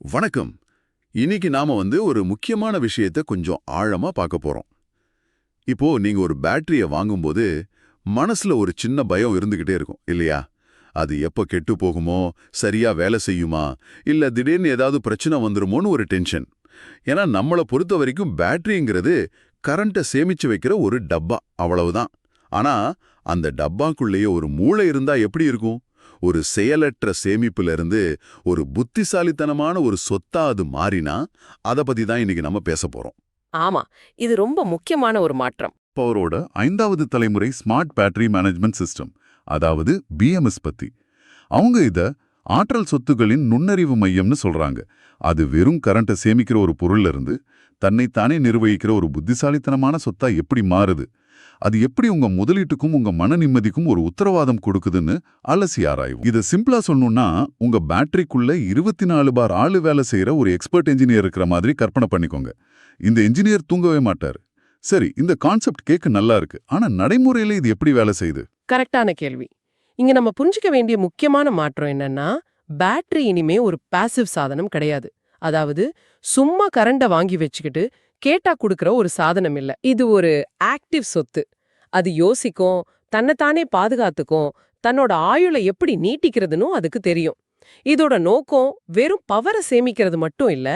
வணக்கம். இன்னைக்கு நாம ஒரு முக்கியமான விஷயத்தை கொஞ்சம் ஆழமா பார்க்க போறோம். இப்போ நீங்க ஒரு பேட்டரிய வாங்கும்போது மனசுல ஒரு சின்ன பயம் இருந்துகிட்டே இருக்கும் இல்லையா? அது எப்ப கெட்டு போகுமோ, சரியா வேலை செய்யுமா, இல்ல திடீர்னு ஏதாவது பிரச்சனை வந்துருமோன்னு ஒரு டென்ஷன். ஏன்னா நம்மள பொறுத்த வரைக்கும் பேட்டரிங்கிறது கரண்ட்டை சேமிச்சு வைக்கிற ஒரு டப்பா, அவ்வளவுதான். ஆனா அந்த டப்பாக்குள்ளேயே ஒரு மூளை இருந்தா எப்படி இருக்கும்? ஒரு செயலற்ற சேமிப்புல இருந்து ஒரு புத்திசாலித்தனமான ஒரு சொத்தா அது மாறினா அத பத்தி தான் இன்னைக்கு நம்ம பேச போறோம். ஆமா, இது ரொம்ப முக்கியமான ஒரு மாற்றம். பவரோட 5வது தலைமுறை ஸ்மார்ட் பேட்டரி மேனேஜ்மெண்ட் சிஸ்டம், அதாவது பிஎம்எஸ் பத்தி. அவங்க இத ஆற்றல் சொத்துகளின் நுண்ணறிவு மையம்னு சொல்றாங்க. அது வெறும் கரண்ட்டை சேமிக்கிற ஒரு பொருள்ல இருந்து தன்னைத்தானே நிர்வகிக்கிற ஒரு புத்திசாலித்தனமான சொத்தா எப்படி மாறுது, அது எப்படி உங்க முதலீட்டுக்கும் உங்க மன நிம்மதிக்கும் ஒரு உத்தரவாதம் கொடுக்குதுன்னு அலசி ஆராயும். இதை சிம்பிளா சொல்லணும்னா, உங்க பேட்டரிக்குள்ள 24 பார் ஆளு வேலை செய்யற ஒரு எக்ஸ்பர்ட் என்ஜினியர் இருக்கிற மாதிரி கற்பனை பண்ணிக்கோங்க. இந்த என்ஜினியர் தூங்கவே மாட்டாரு. சரி, இந்த கான்செப்ட் கேட்க நல்லா இருக்கு. ஆனா நடைமுறையில இது எப்படி வேலை செய்யுது? கரெக்டான கேள்வி. இங்க நம்ம புரிஞ்சுக்க வேண்டிய முக்கியமான மாற்றம் என்னன்னா, பேட்டரி இனிமே ஒரு பாசிவ் சாதனம் கிடையாது. அதாவது சும்மா கரண்ட வாங்கி வச்சுக்கிட்டு கேட்டா குடுக்கற ஒரு சாதனம் இல்ல. இது ஒரு ஆக்டிவ் சொத்து. அது யோசிக்கும், தன்னைத்தானே பாதுகாத்துக்கும், தன்னோட ஆயுளை எப்படி நீட்டிக்கிறதுன்னு அதுக்கு தெரியும். இதோட நோக்கம் வெறும் பவரை சேமிக்கிறது மட்டும் இல்ல,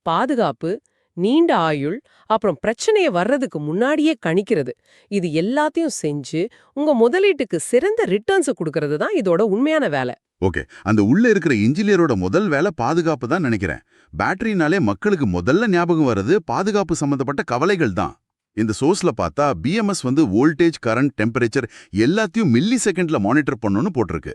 பாதுகாப்பு, நீண்ட ஆயுள், அப்புறம் பிரச்சனைய வர்றதுக்கு முன்னாடியே கணிக்கிறது. இது எல்லாத்தையும் செஞ்சு உங்க முதலீட்டுக்கு சிறந்த ரிட்டர்ன்ஸ் கொடுக்கறது தான் இதோட உண்மையான வேலை. ஓகே, அந்த உள்ள இருக்கிற இன்ஜினியரோட முதல் வேலை பாதுகாப்பு தான் நினைக்கிறேன். பேட்டரினாலே மக்களுக்கு முதல்ல ஞாபகம் வர்றது பாதுகாப்பு சம்பந்தப்பட்ட கவலைகள் தான். இந்த சோர்ஸ்ல பார்த்தா பிஎம்எஸ் வோல்டேஜ், கரண்ட், டெம்பரேச்சர் எல்லாத்தையும் மில்லி செகண்ட்ல மானிட்டர் பண்ணணும்னு போட்டிருக்கு.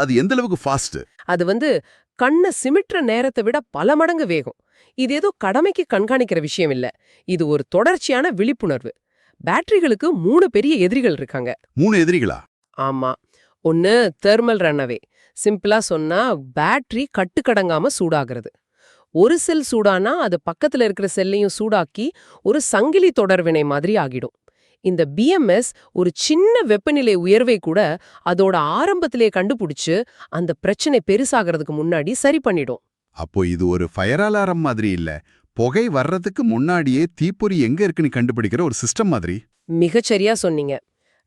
அது எந்த அளவுக்கு ஃபாஸ்ட்? அது கண்ணை சிமிட்டுற நேரத்தை விட பல மடங்கு வேகம். இது ஏதோ கடமைக்கு கண்காணிக்கிற விஷயம் இல்ல. இது ஒரு தொடர்ச்சியான விழிப்புணர்வு. பேட்டரிகளுக்கு 3 பெரிய எதிரிகள் இருக்காங்க. 3 எதிரிகளா? ஆமா. ஒன்னு தெர்மல் ரன்அவே. சிம்பிளா சொன்னா பேட்டரி கட்டுக்கடங்காம சூடாகிறது. ஒரு செல் சூடானா அது பக்கத்துல இருக்கிற செல்லையும் சூடாக்கி ஒரு சங்கிலி தொடர்வினை மாதிரி ஆகிடும். இந்த பிஎம்எஸ் ஒரு சின்ன வெப்பநிலை உயர்வை கூட அதோட ஆரம்பத்திலே கண்டுபிடிச்சு அந்த பிரச்சனை பெருசாகிறதுக்கு முன்னாடி சரி பண்ணிடும். அப்போ இது ஒரு ஃபயர் அலாரம் மாதிரி இல்ல, புகை வர்றதுக்கு முன்னாடியே தீப்பொறி எங்க இருக்குன்னு கண்டுபிடிக்கிற ஒரு சிஸ்டம் மாதிரி. மிகச்சரியா சொன்னீங்க.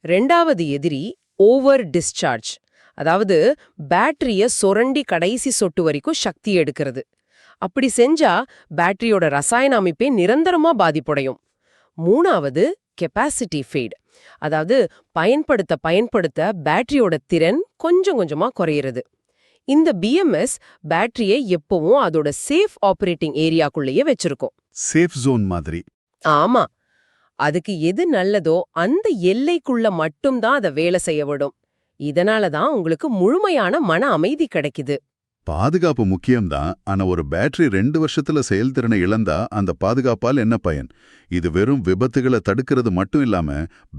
2வது எதிரி ஓவர் டிஸ்சார்ஜ். அதாவது பேட்டரிய சொரண்டி கடைசி சொட்டு வரைக்கும் சக்தி எடுக்கிறது. அப்படி செஞ்சா பேட்டரியோட ரசாயன அமைப்பே நிரந்தரமா பாதிப்படையும். 3வது கெப்பாசிட்டி ஃபேட். அதாவது பயன்படுத்த பயன்படுத்த பேட்டரியோட திறன் கொஞ்சம் கொஞ்சமா குறையிறது. இந்த பிஎம்எஸ் பேட்டரியை எப்பவும் அதோட சேஃப் ஆபரேட்டிங் ஏரியாக்குள்ளேயே வச்சிருக்கும். சேஃப் ஜோன் மாதிரி. ஆமா. அதுக்கு எது நல்லதோ அந்த எல்லைக்குள்ள மட்டும்தான் அதை வேலை செய்ய விடும். இதனால தான் உங்களுக்கு முழுமையான மன அமைதி கிடைக்குது. பாதுகாப்பு முக்கியம்தான். ஆனா ஒரு பேட்டரி 2 வருஷத்துல செயல்திறனை இழந்தா அந்த பாதுகாப்பால் என்ன பயன்? இது வெறும் விபத்துகளை தடுக்கிறது மட்டும் இல்லாம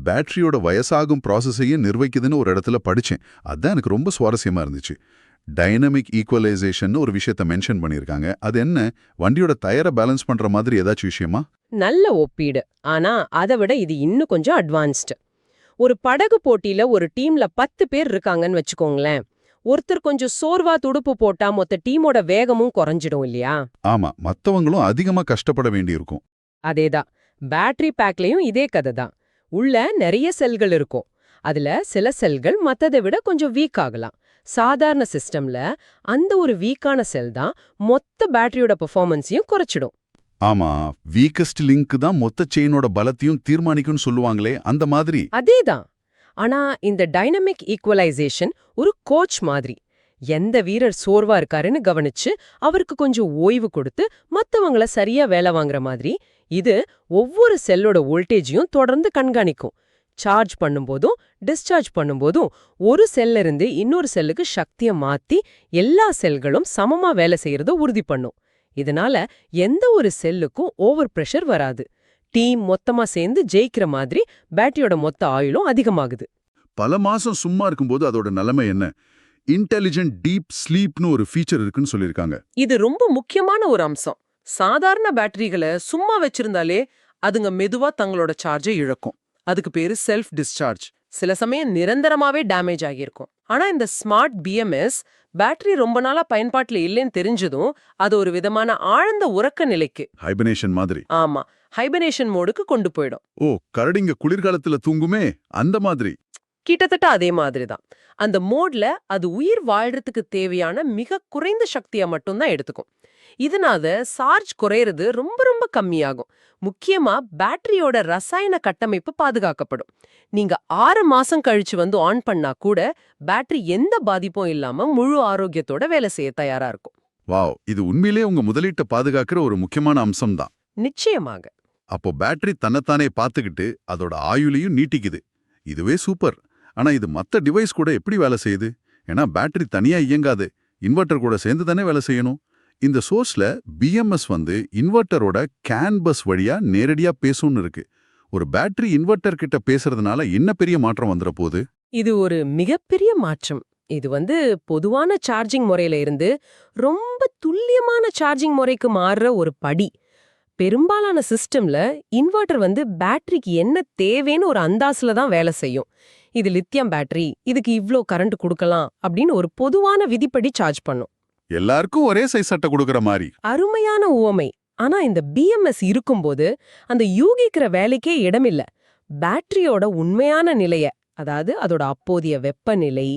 பேட்டரியோட வயசாகும் ப்ராசஸையும் நிர்வகிக்குதுன்னு ஒரு இடத்துல படிச்சேன். அதான் எனக்கு ரொம்ப சுவாரஸ்யமா இருந்துச்சு. டைனமிக் ஈக்குவலைசேஷன் ஒரு விஷயத்த மென்ஷன் பண்ணியிருக்காங்க. அது என்ன, வண்டியோட டயரை பேலன்ஸ் பண்ற மாதிரி ஏதாச்சும் விஷயமா? நல்ல ஒப்பீடு. ஆனா அதை விட இது இன்னும் கொஞ்சம் அட்வான்ஸ்டு. ஒரு படகு போட்டியில ஒரு டீம்ல 10 பேர் இருக்காங்கன்னு வச்சுக்கோங்களேன். ஒருத்தர் கொஞ்சம் சோர்வா துடுப்பு போட்டா மொத்த டீமோட வேகமும் குறைஞ்சிடும் இல்லையா? ஆமா, மத்தவங்களும் அதிகமா கஷ்டப்பட வேண்டியிருக்கும். அதேதான். பேட்டரி பேக்லயும் இதே கதை தான். உள்ள நிறைய செல்கள் இருக்கும். அதுல சில செல்கள் மத்ததை விட கொஞ்சம் வீக் ஆகலாம். சாதாரண சிஸ்டம்ல அந்த ஒரு வீக்கான செல் தான் மொத்த பேட்டரியோட பெர்ஃபார்மன்ஸையும் குறைச்சிடும். ஆமா, வீக்கஸ்ட் லிங்க் தான் மொத்த செயினோட பலத்தையும் தீர்மானிக்கும்னு சொல்லுவாங்களே, அந்த மாதிரி. அதேதான். ஆனா இந்த டைனமிக் ஈக்குவலைசேஷன் ஒரு கோச் மாதிரி. எந்த வீரர் சோர்வா இருக்காருன்னு கவனிச்சு அவருக்கு கொஞ்சம் ஓய்வு கொடுத்து மத்தவங்கள சரியா வேலை வாங்குற மாதிரி இது ஒவ்வொரு செல்லோட வோல்டேஜையும் தொடர்ந்து கண்காணிக்கும். சார்ஜ் பண்ணும்போதும் டிஸ்சார்ஜ் பண்ணும்போதும் ஒரு செல்ல இருந்து இன்னொரு செல்லுக்கு சக்தியை மாத்தி எல்லா செல்களும் சமமா வேலை செய்யறத உறுதி பண்ணும். இதனால எந்த ஒரு செல்லுக்கும் ஓவர் பிரஷர் வராது. டீம் மொத்தமா சேர்ந்து ஜெயிக்கிற மாதிரி பேட்டரியோட மொத்த ஆயுளும் அதிகமாகுது. பல மாசம் சும்மா இருக்கும்போது அதோட நிலைமை என்ன? இன்டெலிஜென்ட் டீப் ஸ்லீப்னு ஒரு ஃபீச்சர் இருக்குன்னு சொல்லியிருக்காங்க. இது ரொம்ப முக்கியமான ஒரு அம்சம். சாதாரண பேட்டரிகளை சும்மா வச்சிருந்தாலே அதுங்க மெதுவா தங்களோட சார்ஜை இழக்கும். அதுக்கு பேரு செல்ஃப் டிஸ்சார்ஜ். சில சமயம் நிரந்தரமாவே டேமேஜ் ஆகியிருக்கும். ஆனா இந்த ஸ்மார்ட் பிஎம்எஸ் பேட்டரி ரொம்ப நாளா பயன்பாட்டுல இல்லைன்னு தெரிஞ்சதும் அது ஒரு விதமான ஆழ்ந்த உறக்க நிலைக்கு, ஹைபனேஷன் மாதிரி. ஆமா, ஹைபனேஷன் மோடுக்கு கொண்டு போயிடும். ஓ, கரடிங்க குளிர்காலத்துல தூங்குமே அந்த மாதிரி. கிட்டத்தட்ட அதே மாதிரி தான். அந்த மோட்ல அது உயிர் வாழ்றதுக்கு தேவையான மிக குறைந்த சக்தியை மட்டும்தான் எடுத்துக்கும். இதனால சார்ஜ் குறையிறது ரொம்ப ரொம்ப கம்மியாகும். முக்கியமா பேட்டரியோட ரசாயன கட்டமைப்பு பாதுகாக்கப்படும். நீங்க 6 மாசம் கழிச்சு வந்து ஆன் பண்ணா கூட பேட்டரி எந்த பாதிப்பும் இல்லாம முழு ஆரோக்கியத்தோட வேலை செய்ய தயாரா இருக்கும். வாவ், இது உண்மையிலே உங்க முதலீட்டை பாதுகாக்கிற ஒரு முக்கியமான அம்சம் தான். நிச்சயமாக. அப்போ பேட்டரி தன்னைத்தானே பார்த்துக்கிட்டு அதோட ஆயுளையும் நீட்டிக்குது. இதுவே சூப்பர். ஆனா இது மத்த டிவைஸ் கூட எப்படி வேலை செய்யுது? ஏன்னா பேட்டரி தனியா இயங்காது, இன்வெர்டர் கூட சேர்ந்து தானே வேலை செய்யணும். இந்த சோர்ஸ்ல பிஎம்எஸ் வந்து இன்வெர்டரோட கேன் பஸ் வழியா நேரடியா பேசும்னு இருக்கு. ஒரு பேட்டரி இன்வெர்டர் கிட்ட பேசுறதுனால என்ன பெரிய மாற்றம் வந்துற போகுது? இது ஒரு மிகப்பெரிய மாற்றம். இது பொதுவான சார்ஜிங் முறையில இருந்து ரொம்ப துல்லியமான சார்ஜிங் முறைக்கு மாறுற ஒரு படி. பெரும்பாலான சிஸ்டம்ல இன்வெர்டர் பேட்டரிக்கு என்ன தேவைன்னு ஒரு அந்தாசுல தான் வேலை செய்யும். இது லித்தியம் பேட்டரி, இதுக்கு இவ்ளோ கரண்ட் கொடுக்கலாம் அப்படின்னு ஒரு பொதுவான விதிப்படி சார்ஜ் பண்ணும். எல்லாருக்கும் ஒரே சைஸ் சட்டை கொடுக்கற மாதிரி. அருமையான உவமை. ஆனா இந்த பிஎம்எஸ் இருக்கும்போது அந்த யூகிக்கிற வேலைக்கே இடமில்ல. பேட்டரியோட உண்மையான நிலைய, அதாவது அதோட அப்போதைய வெப்பநிலை,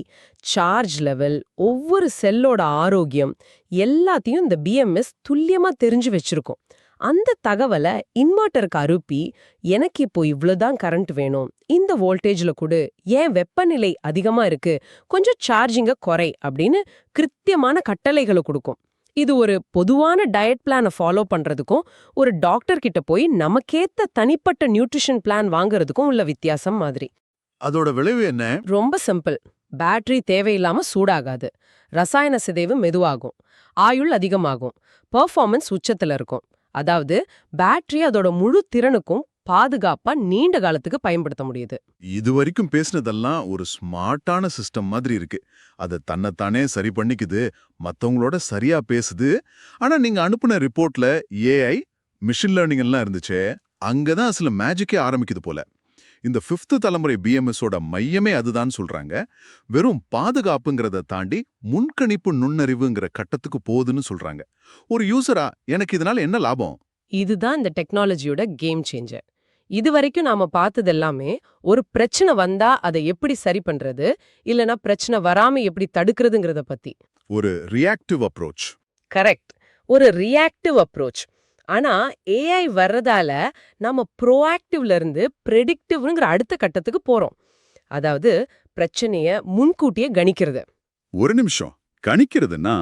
சார்ஜ் லெவல், ஒவ்வொரு செல்லோட ஆரோக்கியம் எல்லாத்தையும் இந்த பிஎம்எஸ் துல்லியமா தெரிஞ்சு வச்சிருக்கும். அந்த தகவலை இன்வெர்டருக்கு அனுப்பி, எனக்கு இப்போ இவ்ளோதான் கரண்ட் வேணும், இந்த வோல்டேஜ்ல கொடு, ஏன் வெப்பநிலை அதிகமா இருக்கு, கொஞ்சம் சார்ஜிங்க குறை அப்படின்னு கிருத்தியமான கட்டளைகளை கொடுக்கும். இது ஒரு பொதுவான டயட் பிளானை ஃபாலோ பண்றதுக்கும் ஒரு டாக்டர் கிட்ட போய் நமக்கேத்த தனிப்பட்ட நியூட்ரிஷன் பிளான் வாங்குறதுக்கும் உள்ள வித்தியாசம் மாதிரி. அதோட விளைவு என்ன? ரொம்ப சிம்பிள். பேட்டரி தேவையில்லாம சூடாகாது, ரசாயன சிதைவு மெதுவாகும், ஆயுள் அதிகமாகும், பெர்ஃபார்மன்ஸ் உச்சத்துல இருக்கும். அதாவது பேட்டரி அதோட முழு திறனுக்கும் பாதுகாப்பா நீண்ட காலத்துக்கு பயன்படுத்த முடியுது. இதுவரைக்கும் பேசினதெல்லாம் ஒரு ஸ்மார்ட்டான சிஸ்டம் மாதிரி இருக்கு. அது தன்னைத்தானே சரி பண்ணிக்குது, மத்தவங்களோட சரியா பேசுது. ஆனா நீங்க அனுப்புன ரிப்போர்ட்ல ஏஐ, மிஷின் லேர்னிங் எல்லாம் இருந்துச்சே, அங்கதான் சில மேஜிக்கே ஆரம்பிக்குது போல. இந்த 5th தலைமுறை பிஎம்எஸோட மையமே அதுதான் சொல்றாங்க. வெறும் பாதுகாப்புங்கிறத தாண்டி முன்கணிப்பு நுண்ணறிவுங்கிற கட்டத்துக்கு போகுதுன்னு சொல்றாங்க. ஒரு யூசரா எனக்கு இதனால என்ன லாபம்? இதுதான் இந்த டெக்னாலஜியோட கேம் சேஞ்சர். இதுவரைக்கும் நாம பார்த்தது எல்லாமே ஒரு பிரச்சனை வந்தா அதை எப்படி சரி பண்றது, இல்லனா பிரச்சனை வராம எப்படி தடுக்கிறதுங்கிறத பத்தி. ஒரு ரியாக்டிவ் அப்ரோச். கரெக்ட், ஒரு ரியாக்டிவ் அப்ரோச். ஆனா ஏஐ வர்றதால நாம ப்ரோஆக்டிவ்ல இருந்து ப்ரெடிக்டிவ்ங்கிற அடுத்த கட்டத்துக்கு போறோம். அதாவது பிரச்சனைய முன்கூட்டியே கணிக்கிறது. ஒரு நிமிஷம், கணிக்கிறதுன்னா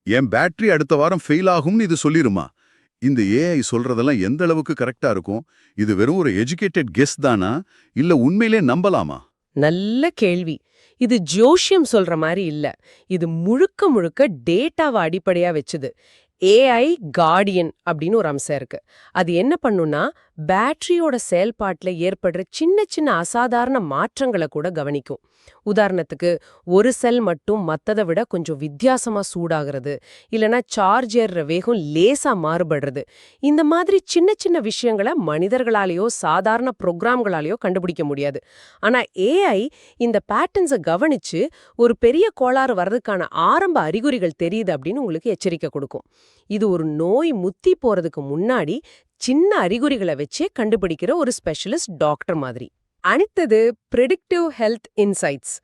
என் பேட்டரி அடுத்த வாரம் ஃபெயில் ஆகும்னு இது சொல்லிருமா? இந்த ஏஐ சொல்றதெல்லாம் எந்த அளவுக்கு கரெக்டா இருக்கும்? இது வெறும் ஒரு எஜுகேட்டட் கெஸ் தானா, இல்ல உண்மையிலே நம்பலாமா? நல்ல கேள்வி. இது ஜோஷியம் சொல்ற மாதிரி இல்ல. இது முழுக்க முழுக்க டேட்டாவை அடிப்படையா வச்சது. ஏஐ கார்டியன் அப்படின்னு ஒரு அம்சம் இருக்கு. அது என்ன பண்ணும்னா, பேட்டரியோட செயல்பாட்டுல ஏற்படுற சின்ன சின்ன அசாதாரண மாற்றங்களை கூட கவனிக்கும். உதாரணத்துக்கு, ஒரு செல் மட்டும் மத்ததை விட கொஞ்சம் வித்தியாசமா சூடாகிறது, இல்லனா சார்ஜ் ஏறுற வேகம் லேசா மாறுபடுறது. இந்த மாதிரி சின்ன சின்ன விஷயங்களை மனிதர்களாலேயோ சாதாரண ப்ரோக்ராம்களாலேயோ கண்டுபிடிக்க முடியாது. ஆனா ஏஐ இந்த பேட்டர்ன்ஸை கவனிச்சு ஒரு பெரிய கோளாறு வர்றதுக்கான ஆரம்ப அறிகுறிகள் தெரியுது அப்படின்னு உங்களுக்கு எச்சரிக்கை கொடுக்கும். இது ஒரு நோய் முத்தி போறதுக்கு முன்னாடி சின்ன அறிகுறிகளை வச்சே கண்டுபிடிக்கிற ஒரு ஸ்பெஷலிஸ்ட் டாக்டர் மாதிரி. அடுத்தது ப்ரெடிக்டிவ் ஹெல்த் இன்சைட்ஸ்.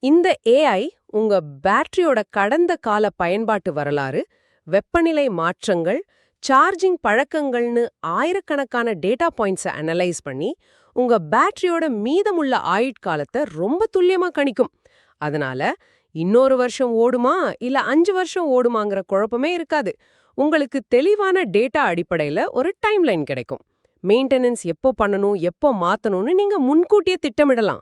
இந்த ஏஐ உங்க பேட்டரியோட கடந்த கால பயன்பாட்டு வரலாறு, வெப்பநிலை மாற்றங்கள், சார்ஜிங் பழக்கங்கள்னு ஆயிரக்கணக்கான டேட்டா பாயிண்ட்ஸை அனலைஸ் பண்ணி உங்க பேட்டரியோட மீதமுள்ள ஆயுட்காலத்தை ரொம்ப துல்லியமா கணிக்கும். அதனால இன்னொரு வருஷம் ஓடுமா இல்ல 5 வருஷம் ஓடுமாங்கிற குழப்பமே இருக்காது. உங்களுக்கு தெளிவான டேட்டா அடிப்படையில ஒரு டைம்லைன் கிடைக்கும். மெயின்டெனன்ஸ் எப்போ பண்ணணும், எப்போ மாத்தணும்னு நீங்க முன்கூட்டியே திட்டமிடலாம்.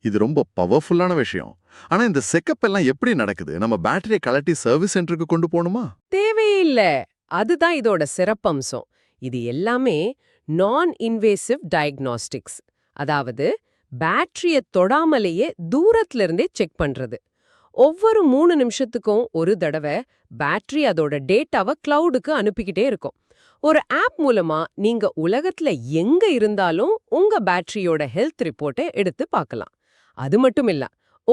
இது ரொம்ப பவர்ஃபுல்லான விஷயம். ஆனா இந்த செக்கப் எல்லாம் எப்படி நடக்குது? நம்ம பேட்டரியை கலட்டி சர்வீஸ் சென்டருக்கு கொண்டு போகணுமா? தேவையே இல்ல. அதுதான் இதோட சிறப்பம்சம். இது எல்லாமே நான் இன்வேசிவ் டயக்னாஸ்டிக்ஸ். அதாவது பேட்டரிய தொடாமலேயே தூரத்துல இருந்தே செக் பண்றது. ஒவ்வொரு 3 நிமிஷத்துக்கும் ஒரு தடவை பேட்டரி அதோட டேட்டாவை கிளவுடுக்கு அனுப்பிக்கிட்டே இருக்கும். ஒரு ஆப் மூலமா நீங்க உலகத்துல எங்க இருந்தாலும் உங்க பேட்டரியோட ஹெல்த் ரிப்போர்ட்டை எடுத்து பார்க்கலாம். அது மட்டும் இல்ல,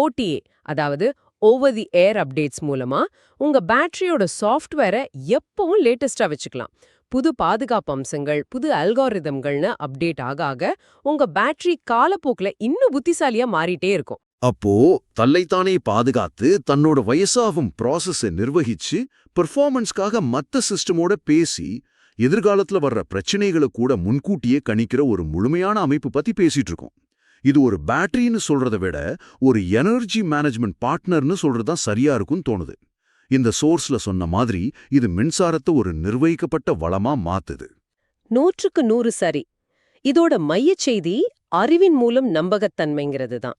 OTA, அதாவது ஓவர் தி ஏர் அப்டேட்ஸ் மூலமா உங்க பேட்டரியோட சாஃப்ட்வேரை எப்பவும் லேட்டஸ்டா வச்சுக்கலாம். புது பாதுகாப்பு அம்சங்கள், புது அல்காரிதம்கள்னு அப்டேட் ஆக ஆக உங்க பேட்டரி காலப்போக்குல இன்னும் புத்திசாலியா மாறிட்டே இருக்கும். அப்போ தன்னைத்தானே பாதுகாத்து தன்னோட வயசாகும் ப்ராசஸை நிர்வகிச்சு பெர்ஃபார்மன்ஸ்க்காக மத்த சிஸ்டமோட பேசி எதிர்காலத்துல வர்ற பிரச்சனைகளை கூட முன்கூட்டியே கணிக்கிற ஒரு முழுமையான அமைப்பு பத்தி பேசிட்டு இருக்கோம். இது ஒரு பேட்டரின்னு சொல்றதை விட ஒரு எனர்ஜி மேனேஜ்மெண்ட் பார்ட்னர்னு சொல்றதுதான் சரியா இருக்கும்னு தோணுது. இந்த சோர்ஸ்ல சொன்ன மாதிரி இது மின்சாரத்தை ஒரு நிர்வகிக்கப்பட்ட வளமா மாத்துது. 100க்கு 100 சரி. இதோட மையச் செய்தி அறிவின் மூலம் நம்பகத்தன்மைங்கிறது தான்.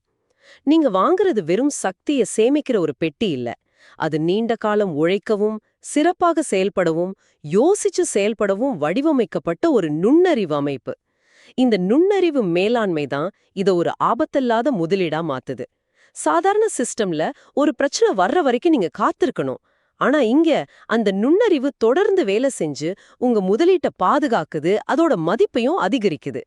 நீங்க வாங்குறது வெறும் சக்தியை சேமிக்கிற ஒரு பெட்டி இல்ல. அது நீண்ட காலம் உழைக்கவும், சிறப்பாக செயல்படவும், யோசிச்சு செயல்படவும் வடிவமைக்கப்பட்ட ஒரு நுண்ணறிவு அமைப்பு. இந்த நுண்ணறிவு மேலாண்மை தான் இத ஒரு ஆபத்தில்லாத முதலீடா மாத்துது. சாதாரண சிஸ்டம்ல ஒரு பிரச்சனை வர்ற வரைக்கும் நீங்க காத்திருக்கணும். ஆனா இங்க அந்த நுண்ணறிவு தொடர்ந்து வேலை செஞ்சு உங்க முதலீட்டை பாதுகாக்குது, அதோட மதிப்பையும் அதிகரிக்குது.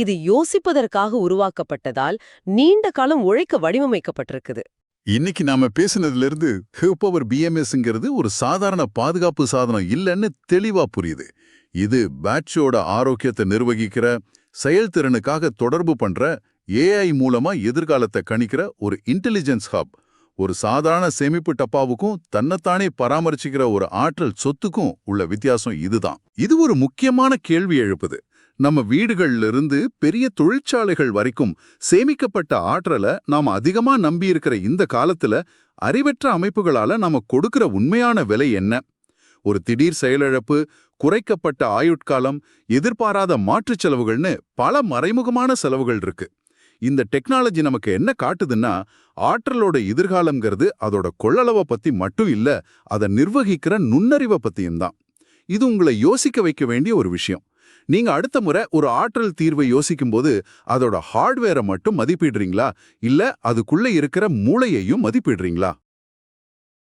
இது யோசிப்பதற்காக உருவாக்கப்பட்டதால் நீண்ட காலம் உழைக்க வடிவமைக்கப்பட்டிருக்குது. இன்னைக்கு நாம பேசினதுல இருந்து ஹியூபவர் பிஎம்எஸ்ங்கிறது ஒரு சாதாரண பாதுகாப்பு சாதனம் இல்லைன்னு தெளிவா புரியுது. இது பேட்டரியோட ஆரோக்கியத்தை நிர்வகிக்கிற, செயல்திறனுக்காக தொடர்பு பண்ற, ஏஐ மூலமா எதிர்காலத்தை கணிக்கிற ஒரு இன்டெலிஜென்ஸ் ஹப். ஒரு சாதாரண சேமிப்பு டப்பாவுக்கும் தன்னைத்தானே பராமரிச்சுக்கிற ஒரு ஆற்றல் சொத்துக்கும் உள்ள வித்தியாசம் இதுதான். இது ஒரு முக்கியமான கேள்வி எழுப்புது. நம்ம வீடுகள்ல இருந்து பெரிய தொழிற்சாலைகள் வரைக்கும் சேமிக்கப்பட்ட ஆற்றலை நாம அதிகமா நம்பியிருக்கிற இந்த காலத்துல அறிவற்ற அமைப்புகளால நாம கொடுக்கிற உண்மையான விலை என்ன? ஒரு திடீர் செயலிழப்பு, குறைக்கப்பட்ட ஆயுட்காலம், எதிர்பாராத மாற்றுச் செலவுகள்னு பல மறைமுகமான செலவுகள் இருக்கு. இந்த டெக்னாலஜி நமக்கு என்ன காட்டுதுன்னா, ஆற்றலோட எதிர்காலம்ங்கிறது அதோட கொள்ளளவை பத்தி மட்டும் இல்ல, அதை நிர்வகிக்கிற நுண்ணறிவை பத்தியும் தான். இது உங்களை யோசிக்க வைக்க வேண்டிய ஒரு விஷயம். நீங்க அடுத்த முறை ஒரு ஆற்றல் தீர்வை யோசிக்கும்போது அதோட ஹார்ட்வேரை மட்டும் மதிப்பிடுறீங்களா, இல்ல அதுக்குள்ள இருக்கிற மூளையையும் மதிப்பிடுறீங்களா?